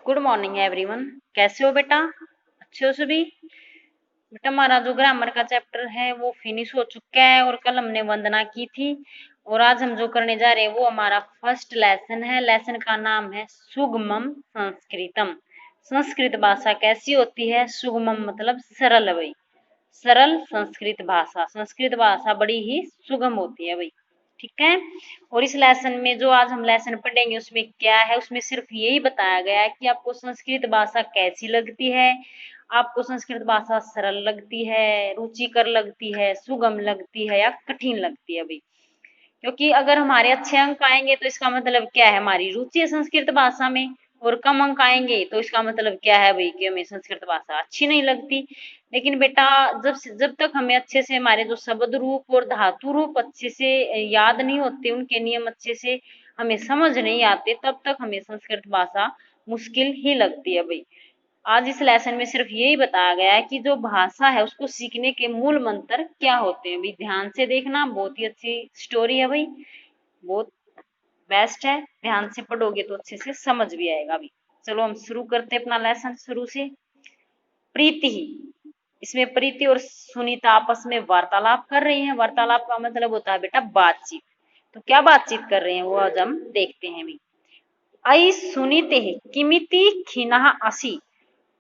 Good morning everyone. कैसे हो बेटा? अच्छे हो सभी? बेटा हमारा जो ग्रामर का चैप्टर है वो फिनिश हो चुका है और कल हमने वंदना की थी। और आज हम जो करने जा रहे हैं वो हमारा फर्स्ट लेसन है। लेसन का नाम है सुगमम संस्कृतम। संस्कृत भाषा कैसी होती है? सुगमम मतलब सरल है भाई। सरल संस्कृत भाषा। संस्कृत भाषा बड़ी ही सुगम होती है भाई। ठीक है। और इस लेसन में जो आज हम लेसन पढ़ेंगे उसमें क्या है, उसमें सिर्फ यही बताया गया है कि आपको संस्कृत भाषा कैसी लगती है। आपको संस्कृत भाषा सरल लगती है, रुचिकर लगती है, सुगम लगती है या कठिन लगती है भाई। क्योंकि अगर हमारे अच्छे अंक आएंगे तो इसका मतलब क्या है, हमारी रुचि है संस्कृत भाषा में। और कम अंक आएंगे तो इसका मतलब क्या है भाई, कि हमें संस्कृत भाषा अच्छी नहीं लगती। लेकिन बेटा जब तक हमें अच्छे से हमारे जो शब्द रूप और धातु रूप अच्छे से याद नहीं होते, उनके नियम अच्छे से हमें समझ नहीं आते, तब तक हमें संस्कृत भाषा मुश्किल ही लगती है भाई। आज इस लेसन में सिर्फ यही बताया गया है कि जो भाषा है उसको सीखने के मूल मंत्र क्या होते हैं भाई। ध्यान से देखना, बहुत ही अच्छी स्टोरी है भाई, बहुत बेस्ट है। ध्यान से पढ़ोगे तो अच्छे से समझ भी आएगा भाई। चलो हम शुरू करते हैं अपना लेसन शुरू से। प्रीति ही, इसमें प्रीति और सुनीता आपस में वार्तालाप कर रही हैं। वार्तालाप का मतलब होता है बेटा बातचीत। तो क्या बातचीत कर रहे हैं वो आज हम देखते हैं भाई। आई सुनीते किमिति खिना असी।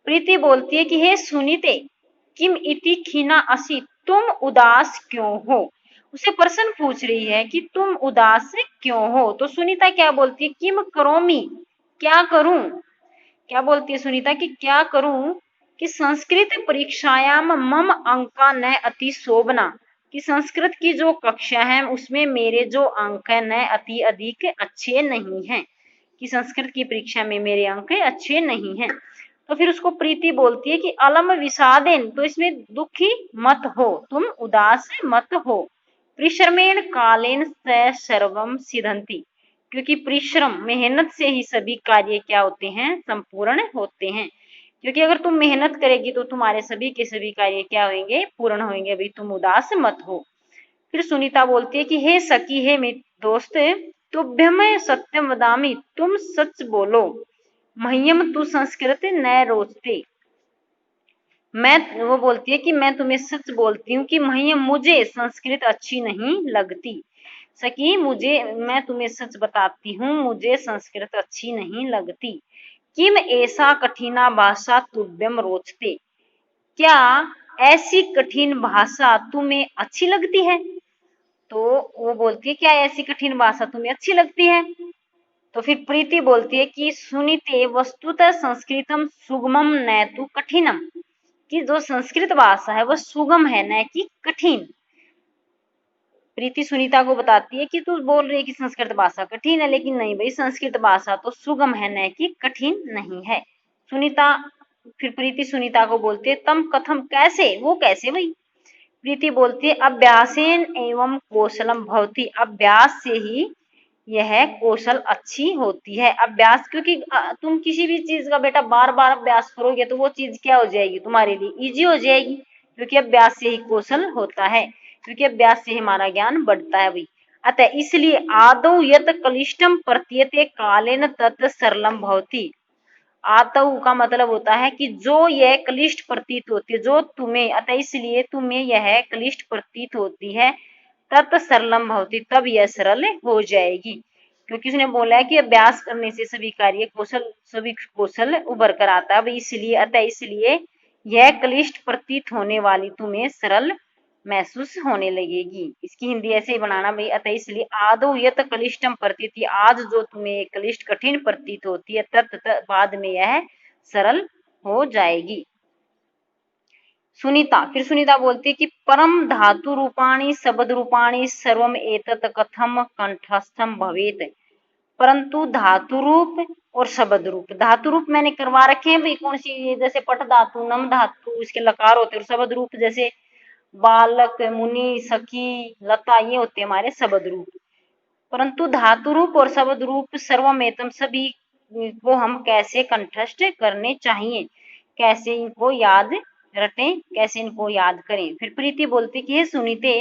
प्रीति बोलती है कि हे सुनीते, किम इति खीना असी, तुम उदास क्यों हो। उसे प्रश्न पूछ रही है कि तुम उदास क्यों हो। तो सुनीता क्या बोलती है, किम करोमी, क्या करूं। क्या बोलती है सुनीता कि क्या करूं, कि संस्कृत परीक्षायाम मम अंका न अति शोभना, कि संस्कृत की जो कक्षा है उसमें मेरे जो अंक है न अति अधिक अच्छे नहीं हैं, कि संस्कृत की परीक्षा में मेरे अंक अच्छे नहीं हैं। तो फिर उसको प्रीति बोलती है कि अलम विषादेन, तो इसमें दुखी मत हो, तुम उदास मत हो। परिश्रमेण कालेन स सर्वम सिद्धंति, क्योंकि परिश्रम मेहनत से ही सभी कार्य क्या होते हैं, संपूर्ण होते हैं। क्योंकि अगर तुम मेहनत करेगी तो तुम्हारे सभी के सभी कार्य क्या होंगे, पूर्ण होंगे। अभी तुम उदास मत हो। फिर सुनीता बोलती है कि हे सखी, हे मेरी दोस्त, तुभ्यम सत्यम वदामी, तुम सच बोलो। मह्यम तू संस्कृत न रोचते। वो बोलती है कि मैं तुम्हें सच बोलती हूँ कि मह्यम, मुझे संस्कृत अच्छी नहीं लगती। सखी मैं तुम्हें सच बताती हूँ, मुझे संस्कृत अच्छी नहीं लगती। किम ऐसा कठिना भाषा तुभ्यम रोचते, क्या ऐसी कठिन भाषा तुम्हें अच्छी लगती है। तो वो बोलती है क्या ऐसी कठिन भाषा तुम्हें अच्छी लगती है। तो फिर प्रीति बोलती है कि सुनीते वस्तुतः संस्कृतम सुगमम न तो कठिनम, कि जो संस्कृत भाषा है वह सुगम है न कि कठिन। प्रीति सुनीता को बताती है कि तू बोल रही है कि संस्कृत भाषा कठिन है, लेकिन नहीं भाई, संस्कृत भाषा तो सुगम है न कि कठिन नहीं है। सुनीता फिर प्रीति सुनीता को बोलती है तम कथम, कैसे, वो कैसे भाई। प्रीति बोलती है अभ्यासेन एवं कौशलम भवति, अभ्यास से ही यह कौशल अच्छी होती है। अभ्यास, क्योंकि तुम किसी भी चीज का बेटा बार बार अभ्यास करोगे तो वो चीज क्या हो जाएगी, तुम्हारे लिए इजी हो जाएगी। क्योंकि अभ्यास से ही कौशल होता है, क्योंकि अभ्यास से हमारा ज्ञान बढ़ता है भाई। अतः इसलिए आदौ यत कलिष्टम प्रतीयते कालेन तत् सरलम भवति। आतऊ का मतलब होता है कि जो यह क्लिष्ट प्रतीत होती है, जो तुम्हें, अतः इसलिए तुम्हें यह क्लिष्ट प्रतीत होती है, तत् सरलम भवति, तब यह सरल हो जाएगी। क्योंकि उसने बोला है कि अभ्यास करने से सभी कार्य कौशल, सभी कौशल उभर कर आता है, इसलिए अतः इसलिए यह क्लिष्ट प्रतीत होने वाली तुम्हें सरल महसूस होने लगेगी। इसकी हिंदी ऐसे ही बनाना भाई। अतः इसलिए आदौ यत कलिष्टम प्रतीति, आज जो तुम्हें क्लिष्ट कठिन प्रतीत होती है, तत् बाद में यह सरल हो जाएगी। सुनीता फिर सुनीता बोलती है कि परम धातु रूपाणी शब्द रूपाणी सर्वम एतत् कथम कंठस्थम भवेत। परंतु धातु रूप और शब्द रूप, धातु रूप मैंने करवा रखे हैं भाई, कौन सी, जैसे पट धातु, नम धातु, इसके लकार होते हैं। और शब्द रूप जैसे बालक, मुनि, सखी, लता, ये होते हैं हमारे शब्द रूप। परंतु धातु रूप और शब्द रूप सर्वमेतम, सभी को हम कैसे कंठस्थ करने चाहिए, कैसे इनको याद रटें, कैसे इनको याद करें। फिर प्रीति बोलती कि हे सुनीते,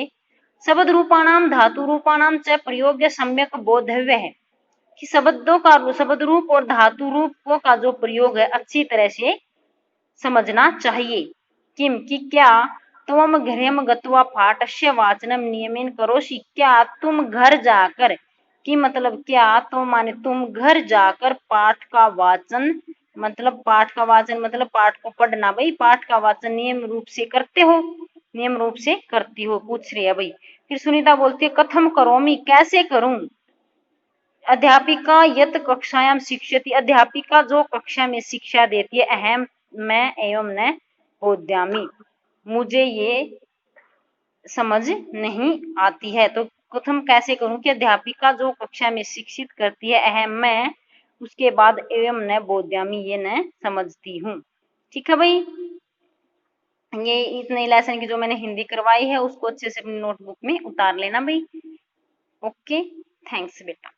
शब्द रूपाणाम धातु रूपाणाम च प्रयोग सम्यक बोधव्य है। कि शब्द रूप और धातु रूप का जो प्रयोग है अच्छी तरह से समझना चाहिए। किम कि क्या त्वम गृहम गत्वा पाठस्य वाचनम नियमेन करोषि, क्या तुम घर जाकर, कि मतलब क्या तो माने तुम घर जाकर पाठ का वाचन, मतलब पाठ का वाचन मतलब पाठ को पढ़ना भाई, पाठ का वाचन नियम रूप से करते हो, नियम रूप से करती हो, पूछ रही है भाई। फिर सुनीता बोलती है कथम करोमी, कैसे करूं। अध्यापिका यत कक्षायाम शिक्षयति, अध्यापिका जो कक्षा में शिक्षा देती है, अहम मैं एवं न बोध्यामी, मुझे ये समझ नहीं आती है। तो कथम कैसे करूं कि अध्यापिका जो कक्षा में शिक्षित करती है, अहम मैं, उसके बाद एवं न बोध्यामी, ये न समझती हूँ। ठीक है भाई, ये इतने लेसन की जो मैंने हिंदी करवाई है उसको अच्छे से अपनी नोटबुक में उतार लेना भाई। ओके, थैंक्स बेटा।